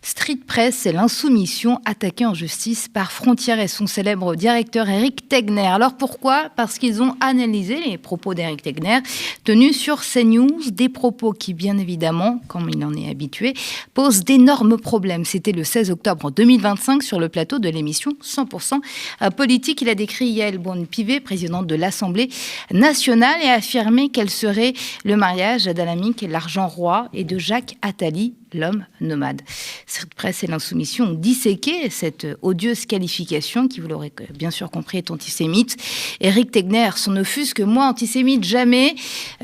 Street Press, c'est l'insoumission attaquée en justice par Frontières et son célèbre directeur Éric Tegner. Alors pourquoi ? Parce qu'ils ont analysé les propos d'Éric Tegner tenus sur CNews, des propos qui, bien évidemment, comme il en est habitué, posent d'énormes problèmes. C'était le 16 octobre 2025 sur le plateau de l'émission 100% Politique. Il a décrit Yaël Braun-Pivet, présidente de l'Assemblée nationale, et a affirmé qu'elle serait le mariage d'Annemiek Largent-Roy et de Jacques Attali, l'homme nomade. Street Press et l'insoumission ont disséqué cette odieuse qualification qui, vous l'aurez bien sûr compris, est antisémite. Éric Tegner s'en offusque, moi antisémite jamais.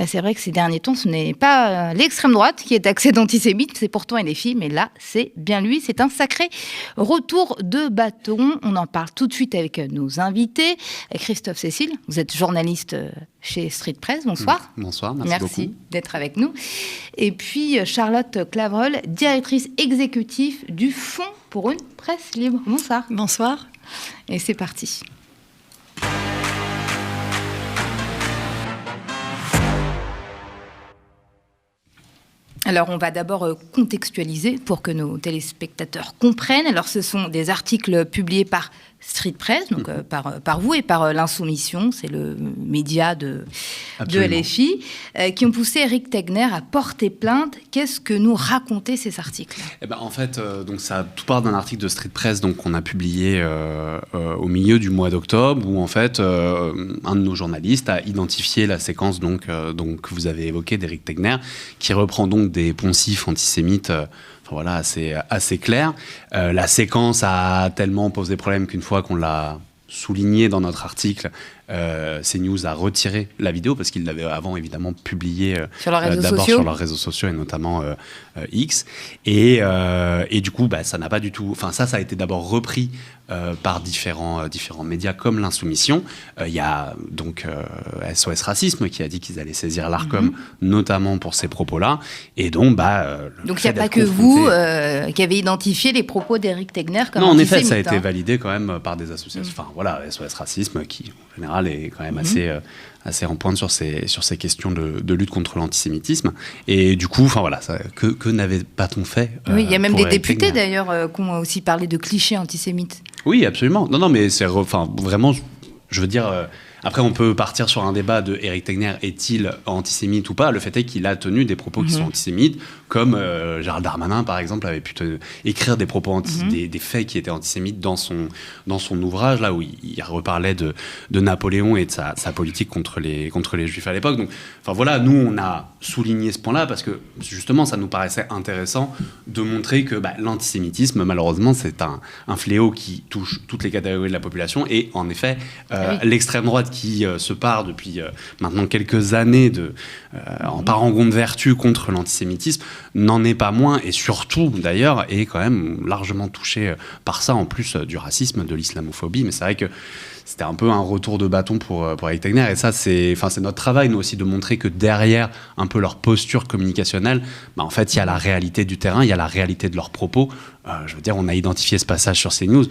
C'est vrai que ces derniers temps, ce n'est pas l'extrême droite qui est taxée d'antisémite, c'est pourtant LFI, mais là, c'est bien lui. C'est un sacré retour de bâton. On en parle tout de suite avec nos invités. Christophe Cécile, vous êtes journaliste chez Street Press. Bonsoir. Bonsoir, merci beaucoup d'être avec nous. Et puis Charlotte Clavreul, directrice exécutive du Fonds pour une presse libre. Bonsoir. Bonsoir. Et c'est parti. Alors, on va d'abord contextualiser pour que nos téléspectateurs comprennent. Alors, ce sont des articles publiés par Street Press, donc par vous et par l'Insoumission, c'est le média de LFI, qui ont poussé Éric Tegner à porter plainte. Qu'est-ce que nous racontaient ces articles ? En fait, donc ça tout part d'un article de Street Press qu'on a publié au milieu du mois d'octobre, où en fait un de nos journalistes a identifié la séquence donc que vous avez évoquée d'Éric Tegner, qui reprend donc des poncifs antisémites. Voilà, assez clair. La séquence a tellement posé problème qu'une fois qu'on l'a souligné dans notre article, CNews a retiré la vidéo parce qu'ils l'avaient avant évidemment publié sur leurs réseaux sociaux et notamment X. Et du coup, ça n'a pas du tout. Enfin, ça a été d'abord repris par différents médias comme l'Insoumission. Il y a donc SOS Racisme qui a dit qu'ils allaient saisir l'Arcom, notamment pour ces propos-là. Et donc, donc il n'y a pas que vous qui avez identifié les propos d'Éric Tegner comme antisémites. Non, en effet, ça a été validé quand même par des associations. Enfin, voilà, SOS Racisme qui, en général, est quand même assez en pointe sur ces questions de lutte contre l'antisémitisme. Et du coup, que n'avait pas-on fait Oui, il y a même des députés d'ailleurs qui ont aussi parlé de clichés antisémites. Oui, absolument. Non, mais c'est vraiment, je veux dire. Après, on peut partir sur un débat de Éric Tegner, est-il antisémite ou pas ? Le fait est qu'il a tenu des propos qui sont antisémites, comme Gérald Darmanin, par exemple, avait pu écrire des propos des faits qui étaient antisémites dans son ouvrage, là où il reparlait de Napoléon et de sa politique contre les Juifs à l'époque. Donc, voilà, nous, on a souligné ce point-là parce que, justement, ça nous paraissait intéressant de montrer que l'antisémitisme, malheureusement, c'est un fléau qui touche toutes les catégories de la population. Et, en effet, l'extrême droite qui se part depuis maintenant quelques années en parangon de vertu contre l'antisémitisme n'en est pas moins, et surtout d'ailleurs est quand même largement touché par ça, en plus du racisme, de l'islamophobie. Mais c'est vrai que c'était un peu un retour de bâton pour Éric Tegner, et ça c'est notre travail nous aussi de montrer que derrière un peu leur posture communicationnelle, en fait il y a la réalité du terrain, il y a la réalité de leurs propos. Je veux dire, on a identifié ce passage sur CNews.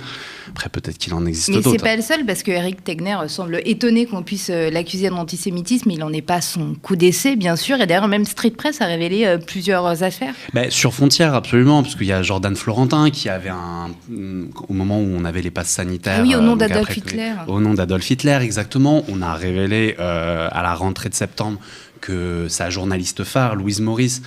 Après, peut-être qu'il en existe d'autres. Mais c'est pas le seul, parce que Éric Tegner semble étonné qu'on puisse l'accuser d'antisémitisme. Il n'en est pas son coup d'essai, bien sûr. Et d'ailleurs, même Street Press a révélé plusieurs affaires. Sur Frontières, absolument, parce qu'il y a Jordan Florentin qui avait au moment où on avait les passes sanitaires. Oui, au nom d'Adolf Hitler. Au nom d'Adolf Hitler, exactement. On a révélé à la rentrée de septembre que sa journaliste phare, Louise Maurice,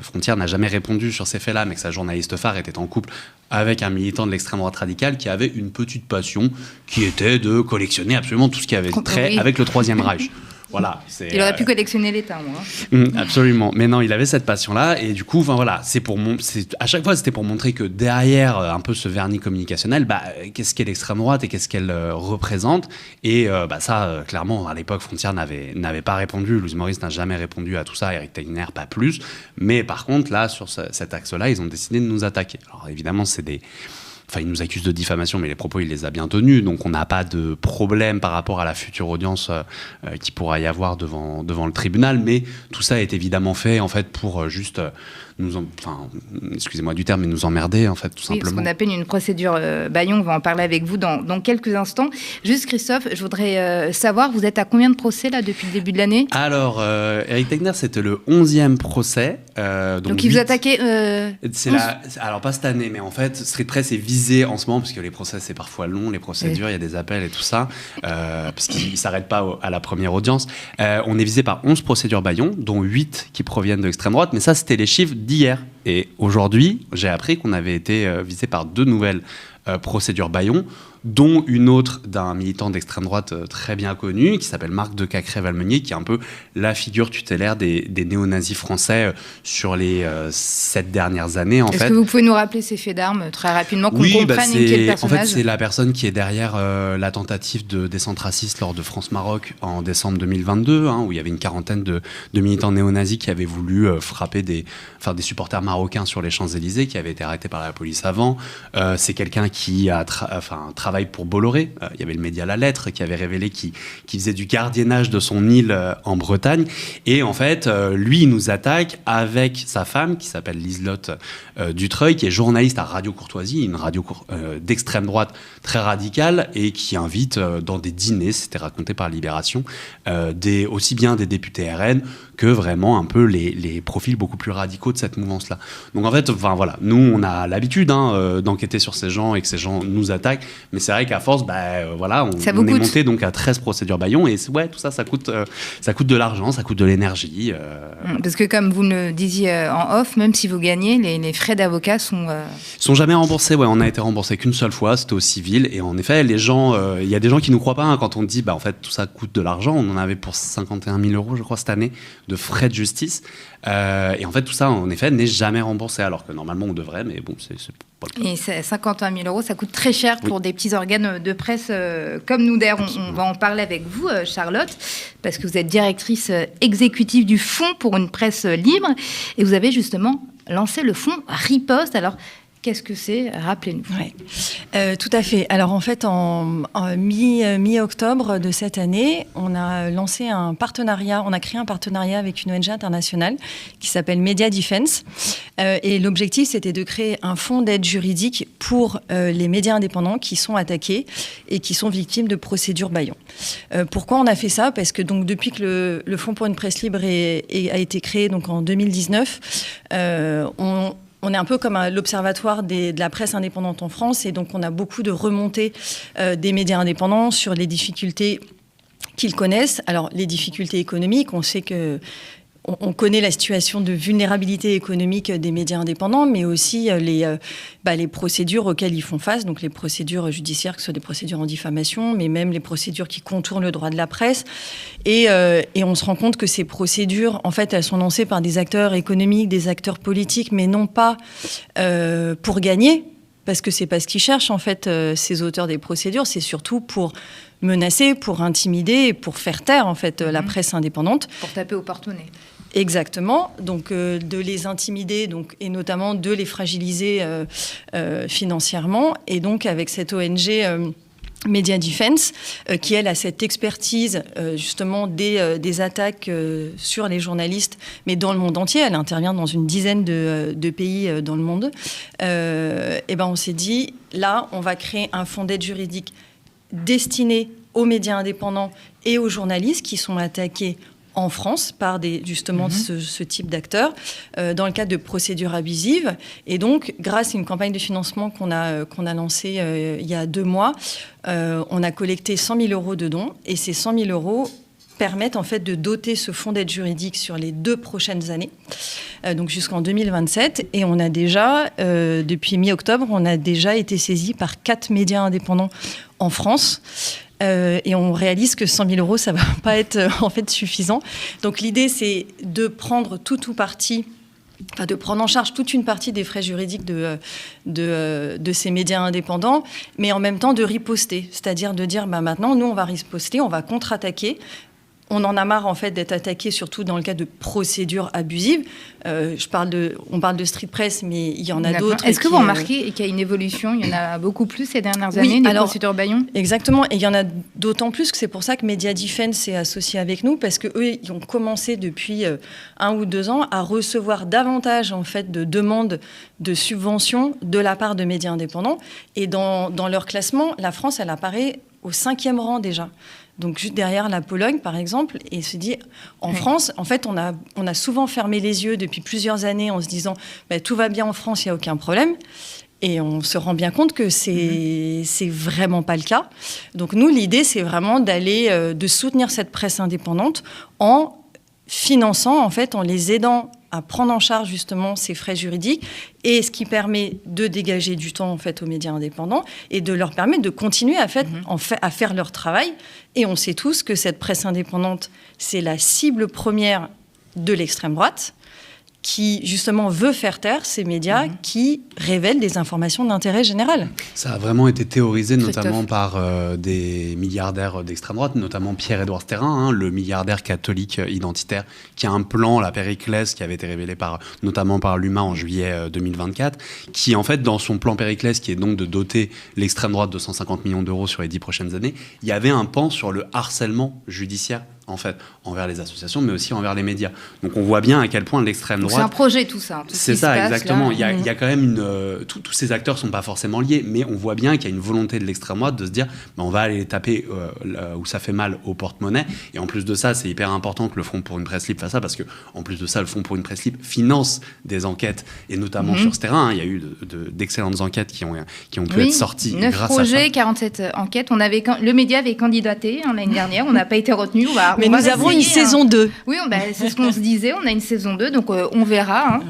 Frontières n'a jamais répondu sur ces faits-là, mais que sa journaliste phare était en couple avec un militant de l'extrême droite radicale qui avait une petite passion qui était de collectionner absolument tout ce qui avait trait avec le Troisième Reich. Voilà, il aurait pu collectionner les timbres. Absolument. Mais non, il avait cette passion-là. Et du coup, à chaque fois, c'était pour montrer que derrière un peu ce vernis communicationnel, qu'est-ce qu'est l'extrême droite et qu'est-ce qu'elle représente. Et ça, clairement, à l'époque, Frontières n'avait pas répondu. Louise Maurice n'a jamais répondu à tout ça. Éric Tegner, pas plus. Mais par contre, là, sur cet axe-là, ils ont décidé de nous attaquer. Alors évidemment, il nous accuse de diffamation, mais les propos, il les a bien tenus. Donc, on n'a pas de problème par rapport à la future audience qui pourra y avoir devant le tribunal. Mais tout ça est évidemment fait, en fait, pour juste excusez-moi du terme, mais nous emmerder, en fait, tout simplement. Ce qu'on appelle une procédure Bayon. On va en parler avec vous dans quelques instants. Juste, Christophe, je voudrais savoir, vous êtes à combien de procès, là, depuis le début de l'année ? Alors, Éric Tegner, c'était le 11e procès. Donc ils vous attaquaient Alors pas cette année, mais en fait, Street Press est visé en ce moment, parce que les procès, c'est parfois long, les procédures, il y a des appels et tout ça, parce qu'ils ne s'arrêtent pas à la première audience. On est visé par 11 procédures bâillons, dont 8 qui proviennent de l'extrême droite, mais ça, c'était les chiffres d'hier. Et aujourd'hui, j'ai appris qu'on avait été visé par 2 nouvelles procédures bâillons, dont une autre d'un militant d'extrême droite très bien connu, qui s'appelle Marc de Cacré-Valmeunier, qui est un peu la figure tutélaire des néo-nazis français sur les 7 dernières années. Est-ce que vous pouvez nous rappeler ces faits d'armes très rapidement, qu'on comprenne qui est le personnage ? En fait, c'est la personne qui est derrière la tentative de descente raciste lors de France-Maroc en décembre 2022, où il y avait une quarantaine de militants néo-nazis qui avaient voulu frapper des supporters marocains sur les Champs-Élysées, qui avaient été arrêtés par la police avant. C'est quelqu'un qui travaille pour Bolloré. Il y avait le média La Lettre qui avait révélé qu'il faisait du gardiennage de son île en Bretagne. Et en fait, lui, il nous attaque avec sa femme qui s'appelle Liselotte Dutreuil, qui est journaliste à Radio Courtoisie, une radio d'extrême droite très radicale et qui invite dans des dîners, c'était raconté par Libération, aussi bien des députés RN que vraiment un peu les profils beaucoup plus radicaux de cette mouvance-là. Donc en fait, voilà, nous, on a l'habitude d'enquêter sur ces gens et que ces gens nous attaquent, mais c'est vrai qu'à force, on est monté donc à 13 procédures bâillons et tout ça, ça coûte de l'argent, ça coûte de l'énergie. Parce que comme vous le disiez en off, même si vous gagnez, les frais d'avocat sont jamais remboursés. Ouais, on a été remboursé qu'une seule fois, c'était au civil. Et en effet, les gens, il y a des gens qui nous croient pas quand on dit, en fait, tout ça coûte de l'argent. On en avait pour 51 000 €, je crois, cette année, de frais de justice. Et en fait, tout ça, en effet, n'est jamais remboursé, alors que normalement, on devrait, mais bon, c'est pas le cas. Et 51 000 €, ça coûte très cher pour des petits organes de presse comme nous. D'ailleurs, on va en parler avec vous, Charlotte, parce que vous êtes directrice exécutive du Fonds pour une presse libre, et vous avez justement lancé le fonds Riposte. Alors, qu'est-ce que c'est ? Rappelez-nous. Ouais. Tout à fait. Alors en fait, en mi-octobre de cette année, on a lancé un partenariat, on a créé un partenariat avec une ONG internationale qui s'appelle Media Defense. Et l'objectif, c'était de créer un fonds d'aide juridique pour les médias indépendants qui sont attaqués et qui sont victimes de procédures bâillons. Pourquoi on a fait ça ? Parce que donc, depuis que le Fonds pour une presse libre a été créé donc, en 2019, on est un peu comme l'observatoire de la presse indépendante en France, et donc on a beaucoup de remontées des médias indépendants sur les difficultés qu'ils connaissent. Alors les difficultés économiques, on sait que on connaît la situation de vulnérabilité économique des médias indépendants, mais aussi les procédures auxquelles ils font face, donc les procédures judiciaires, que ce soit des procédures en diffamation, mais même les procédures qui contournent le droit de la presse. Et on se rend compte que ces procédures, en fait, elles sont lancées par des acteurs économiques, des acteurs politiques, mais non pas pour gagner, parce que c'est pas ce qu'ils cherchent, en fait, ces auteurs des procédures, c'est surtout pour menacer, pour intimider et pour faire taire, en fait, la presse indépendante. Pour taper au porte-monnaie. Exactement, donc de les intimider et notamment de les fragiliser financièrement. Et donc avec cette ONG Media Defense, qui elle a cette expertise justement des attaques sur les journalistes, mais dans le monde entier, elle intervient dans une dizaine de pays dans le monde, on s'est dit, là, on va créer un fonds d'aide juridique destiné aux médias indépendants et aux journalistes qui sont attaqués en France par ce type d'acteurs dans le cadre de procédures abusives. Et donc, grâce à une campagne de financement qu'on a lancée il y a 2 mois, on a collecté 100 000 € de dons. Et ces 100 000 € permettent en fait de doter ce fonds d'aide juridique sur les 2 prochaines années, donc jusqu'en 2027. Et on a déjà, depuis mi-octobre, on a déjà été saisi par 4 médias indépendants en France. Et on réalise que 100 000 €, ça ne va pas être en fait suffisant. Donc l'idée, c'est de prendre de prendre en charge toute une partie des frais juridiques de ces médias indépendants, mais en même temps de riposter. C'est-à-dire de dire, maintenant, nous, on va riposter, on va contre-attaquer. On en a marre, en fait, d'être attaqué, surtout dans le cas de procédures abusives. On parle de Street Press, mais il y en a d'autres. Est-ce que vous remarquez qu'il y a une évolution ? Il y en a beaucoup plus ces dernières années, des procédures bâillons ? Exactement. Et il y en a d'autant plus que c'est pour ça que Media Defense est associé avec nous, parce qu'eux, ils ont commencé depuis 1 ou 2 ans à recevoir davantage, en fait, de demandes de subventions de la part de médias indépendants. Et dans leur classement, la France, elle apparaît au 5e rang déjà. Donc juste derrière la Pologne, par exemple, et se dit, en France, en fait, on a souvent fermé les yeux depuis plusieurs années en se disant, tout va bien en France, il n'y a aucun problème. Et on se rend bien compte que c'est vraiment pas le cas. Donc nous, l'idée, c'est vraiment de soutenir cette presse indépendante en finançant, en fait, en les aidant à prendre en charge justement ces frais juridiques, et ce qui permet de dégager du temps en fait aux médias indépendants et de leur permettre de continuer à faire leur travail. Et on sait tous que cette presse indépendante, c'est la cible première de l'extrême droite, qui justement veut faire taire ces médias qui révèlent des informations d'intérêt général. Ça a vraiment été théorisé notamment par des milliardaires d'extrême droite, notamment Pierre-Édouard Stérin, le milliardaire catholique identitaire, qui a un plan, la Périclès, qui avait été révélé notamment par l'UMA en juillet 2024, qui en fait, dans son plan Périclès, qui est donc de doter l'extrême droite de 150 millions d'euros sur les 10 prochaines années, il y avait un pan sur le harcèlement judiciaire, en fait, envers les associations, mais aussi envers les médias. Donc on voit bien à quel point l'extrême droite... C'est un projet, tout ça. C'est ça, exactement. Il y a quand même tous ces acteurs ne sont pas forcément liés, mais on voit bien qu'il y a une volonté de l'extrême droite de se dire on va aller les taper où ça fait mal au porte-monnaie. Et en plus de ça, c'est hyper important que le Front pour une presse libre fasse ça, parce qu'en plus de ça, le Front pour une presse libre finance des enquêtes, et notamment sur ce terrain. Il y a eu d'excellentes enquêtes qui ont pu être sorties 9 grâce projets, à ça. 47 enquêtes. Le média avait candidaté l'année dernière, on n'a pas été retenu. Mais nous avons une saison 2. Oui, c'est ce qu'on se disait, on a une saison 2, donc on verra.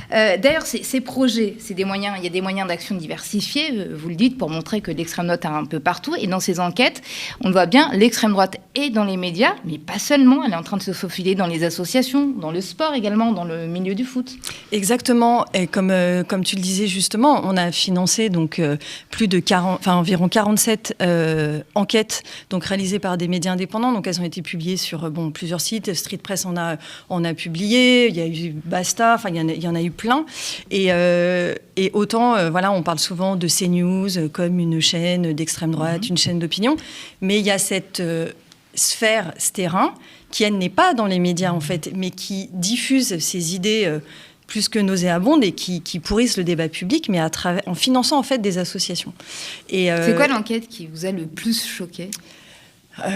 D'ailleurs, ces projets, il y a des moyens d'action diversifiés, vous le dites, pour montrer que l'extrême droite est un peu partout. Et dans ces enquêtes, on voit bien, l'extrême droite est dans les médias, mais pas seulement, elle est en train de se faufiler dans les associations, dans le sport également, dans le milieu du foot. Exactement, et comme tu le disais justement, on a financé donc, environ 47 enquêtes donc, réalisées par des médias indépendants, donc elles ont été publiées sur plusieurs sites. Street Press en a publié, il y a eu Basta, il y en a eu plein. Et autant, on parle souvent de CNews comme une chaîne d'extrême droite, une chaîne d'opinion, mais il y a cette sphère, ce terrain, qui elle n'est pas dans les médias en fait, mais qui diffuse ces idées plus que nauséabondes et qui pourrissent le débat public, mais en finançant en fait des associations. C'est quoi l'enquête qui vous a le plus choqué ?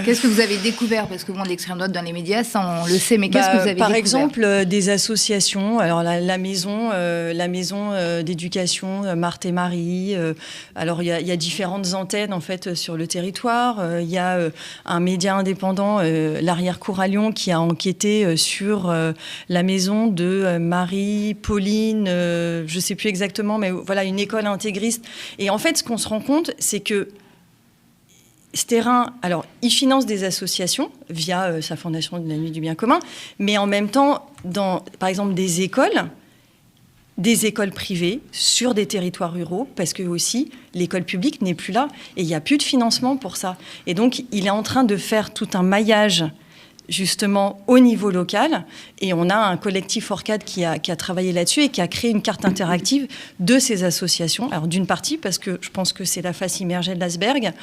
Qu'est-ce que vous avez découvert ? Parce que l'extrême droite dans les médias, ça on le sait, mais qu'est-ce que vous avez découvert ? Par exemple, des associations. Alors la maison d'éducation Marthe et Marie. Alors il y a différentes antennes en fait sur le territoire. Il y a un média indépendant, l'Arrière-Cour à Lyon, qui a enquêté sur la maison de Marie, Pauline, je ne sais plus exactement, mais voilà, une école intégriste. Et en fait, ce qu'on se rend compte, c'est que ce terrain, alors, il finance des associations via sa fondation de la Nuit du Bien Commun, mais en même temps, par exemple, des écoles privées sur des territoires ruraux, parce que aussi, l'école publique n'est plus là, et il n'y a plus de financement pour ça. Et donc, il est en train de faire tout un maillage justement au niveau local, et on a un collectif Orcade qui a travaillé là-dessus et qui a créé une carte interactive de ces associations, alors d'une partie, parce que je pense que c'est la face immergée de l'iceberg,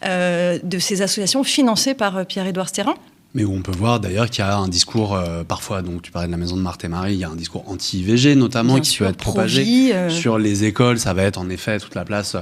de ces associations financées par Pierre-Édouard Stérin. Mais où on peut voir d'ailleurs qu'il y a un discours, parfois, donc tu parlais de la maison de Marthe et Marie, il y a un discours anti-IVG notamment, bien qui sûr, peut être propagé. Sur les écoles, ça va être en effet toute la place.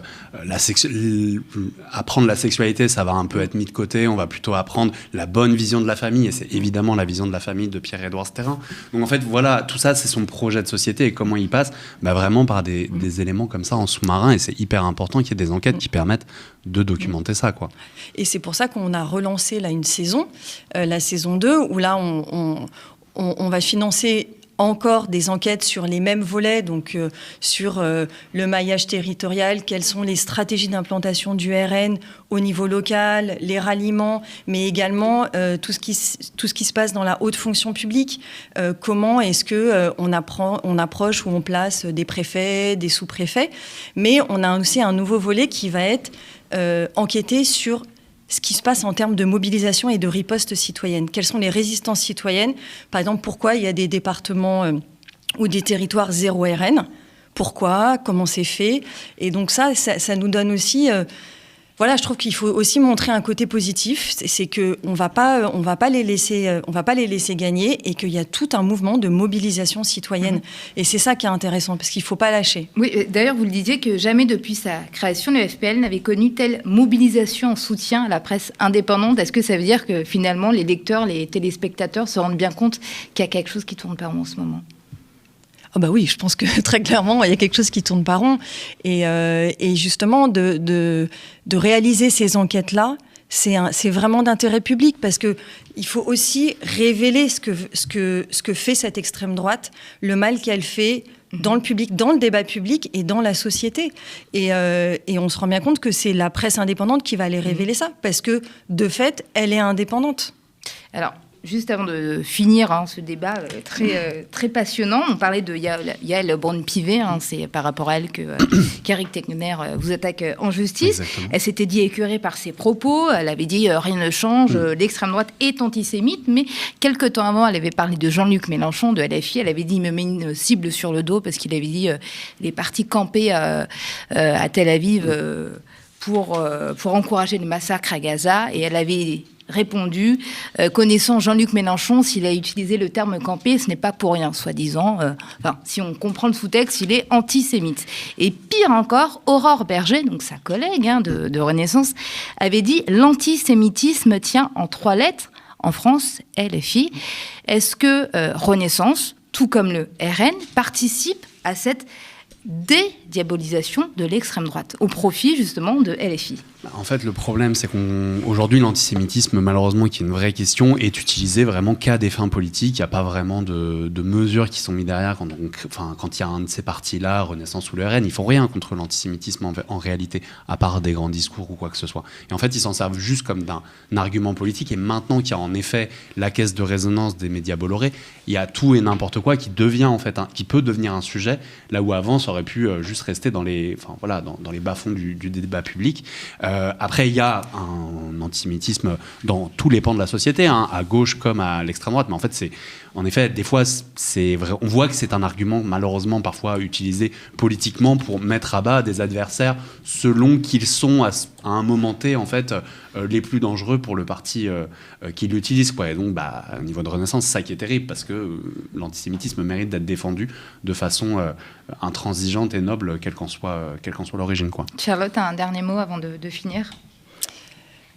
Apprendre la sexualité, ça va un peu être mis de côté. On va plutôt apprendre la bonne vision de la famille, et c'est évidemment la vision de la famille de Pierre-Édouard Stérin. Donc en fait, voilà, tout ça, c'est son projet de société, et comment il passe vraiment par des éléments comme ça en sous-marin, et c'est hyper important qu'il y ait des enquêtes qui permettent de documenter ça, quoi. Et c'est pour ça qu'on a relancé là une saison, la saison 2, où là on va financer encore des enquêtes sur les mêmes volets, donc sur le maillage territorial, quelles sont les stratégies d'implantation du RN au niveau local, les ralliements, mais également tout ce qui se passe dans la haute fonction publique. Comment est-ce que on approche ou on place des préfets, des sous-préfets, mais on a aussi un nouveau volet qui va être enquêter sur ce qui se passe en termes de mobilisation et de riposte citoyenne. Quelles sont les résistances citoyennes ? Par exemple, pourquoi il y a des départements ou des territoires zéro RN ? Pourquoi ? Comment c'est fait ? Et donc ça nous donne aussi Voilà, je trouve qu'il faut aussi montrer un côté positif, c'est que on va pas les laisser gagner, et qu'il y a tout un mouvement de mobilisation citoyenne. Et c'est ça qui est intéressant, parce qu'il faut pas lâcher. Oui, d'ailleurs, vous le disiez que jamais depuis sa création, le FPL n'avait connu telle mobilisation en soutien à la presse indépendante. Est-ce que ça veut dire que finalement, les lecteurs, les téléspectateurs se rendent bien compte qu'il y a quelque chose qui tourne pas rond en ce moment ? Oh bah oui, je pense que très clairement, il y a quelque chose qui tourne pas rond. Et justement, de réaliser ces enquêtes-là, c'est vraiment d'intérêt public, parce que il faut aussi révéler ce que fait cette extrême droite, le mal qu'elle fait dans le public, dans le débat public et dans la société. Et on se rend bien compte que c'est la presse indépendante qui va aller révéler ça, parce que, de fait, elle est indépendante. Alors, juste avant de finir ce débat très passionnant, on parlait de Yael Braun-Pivet, c'est par rapport à elle qu'Éric Tegner vous attaque en justice. Exactement. Elle s'était dit écœurée par ses propos, elle avait dit rien ne change, l'extrême droite est antisémite, mais quelques temps avant, elle avait parlé de Jean-Luc Mélenchon, de LFI, elle avait dit il me met une cible sur le dos, parce qu'il avait dit les partis campés à Tel Aviv pour encourager le massacre à Gaza, et elle avait répondu, connaissant Jean-Luc Mélenchon, s'il a utilisé le terme camper, ce n'est pas pour rien, soi-disant. Si on comprend le sous-texte, il est antisémite. Et pire encore, Aurore Berger, donc sa collègue de Renaissance, avait dit « L'antisémitisme tient en 3 lettres, en France, LFI ». Est-ce que Renaissance, tout comme le RN, participe à cette dédiabolisation de l'extrême droite, au profit justement de LFI? En fait, le problème, c'est qu'aujourd'hui, l'antisémitisme, malheureusement, qui est une vraie question, est utilisé vraiment qu'à des fins politiques. Il n'y a pas vraiment de mesures qui sont mises derrière. Quand il y a un de ces partis-là, Renaissance ou le RN, ils font rien contre l'antisémitisme en réalité, à part des grands discours ou quoi que ce soit. Et en fait, ils s'en servent juste comme d'un argument politique. Et maintenant qu'il y a en effet la caisse de résonance des médias Bolloré, il y a tout et n'importe quoi qui devient en fait, qui peut devenir un sujet, là où avant, ça aurait pu juste rester dans les bas-fonds du débat public. Après, il y a un antisémitisme dans tous les pans de la société, à gauche comme à l'extrême droite, mais en fait, en effet, des fois, c'est vrai, on voit que c'est un argument, malheureusement, parfois utilisé politiquement pour mettre à bas des adversaires selon qu'ils sont à un moment T, en fait, les plus dangereux pour le parti qui l'utilise, quoi. Et donc, au niveau de Renaissance, c'est ça qui est terrible, parce que l'antisémitisme mérite d'être défendu de façon intransigeante et noble, quelle qu'en soit l'origine, quoi. Charlotte, un dernier mot avant de finir?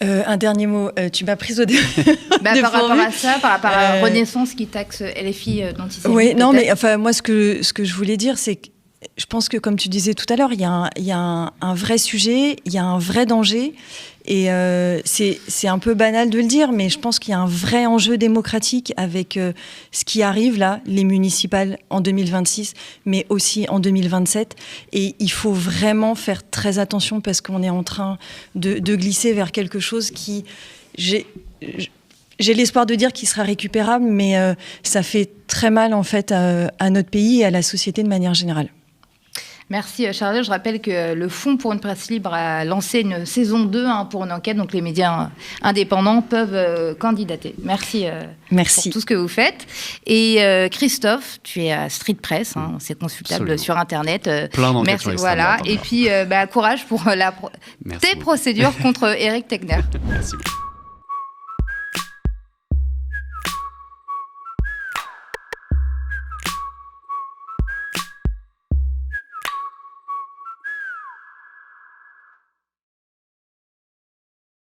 Un dernier mot, tu m'as prise au début. Par rapport à ça, par rapport à Renaissance qui taxe LFI d'antisémitisme. Oui, non, mais enfin, moi, ce que je voulais dire, c'est que je pense que, comme tu disais tout à l'heure, il y a un vrai sujet, il y a un vrai danger. Et c'est un peu banal de le dire, mais je pense qu'il y a un vrai enjeu démocratique avec ce qui arrive là, les municipales en 2026, mais aussi en 2027. Et il faut vraiment faire très attention, parce qu'on est en train de glisser vers quelque chose qui... J'ai l'espoir de dire qu'il sera récupérable, mais ça fait très mal en fait à notre pays et à la société de manière générale. Merci Charlotte. Je rappelle que le Fonds pour une presse libre a lancé une saison 2 pour une enquête, donc les médias indépendants peuvent candidater. Merci pour tout ce que vous faites. Et Christophe, tu es à Street Press, c'est consultable Absolument. sur Internet. Plein d'enquêtes sur l'extrême droite. Et puis courage pour tes procédures contre Éric Tegner. Merci beaucoup.